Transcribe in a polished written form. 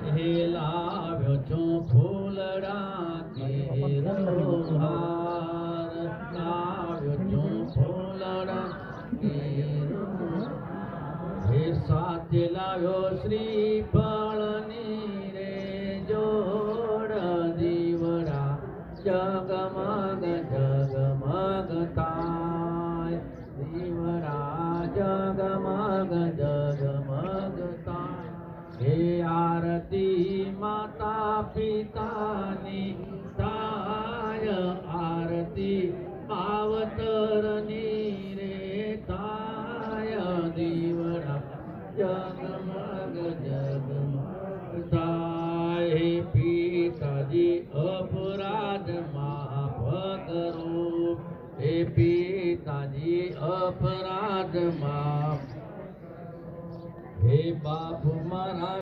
હે લાવ્યો છું ફૂલડા કેરો હાર, લાવ્યો છું ફૂલડા કેરો હે સાથે લાવ્યો શ્રીફળની રે જોડ દીવડા જગમગ જગમગ થાય, દીવડા જગમગ જગમગ થાય. હે આરતી માતા પિતાની થાય, આરતી માવતરની રે થાય, દીવડા જગમગ જગમગ થાય. હે પિતાજી અપરાધ માફ કરો, હે પિતાજી અપરાધ માફ. હે બાપ મારા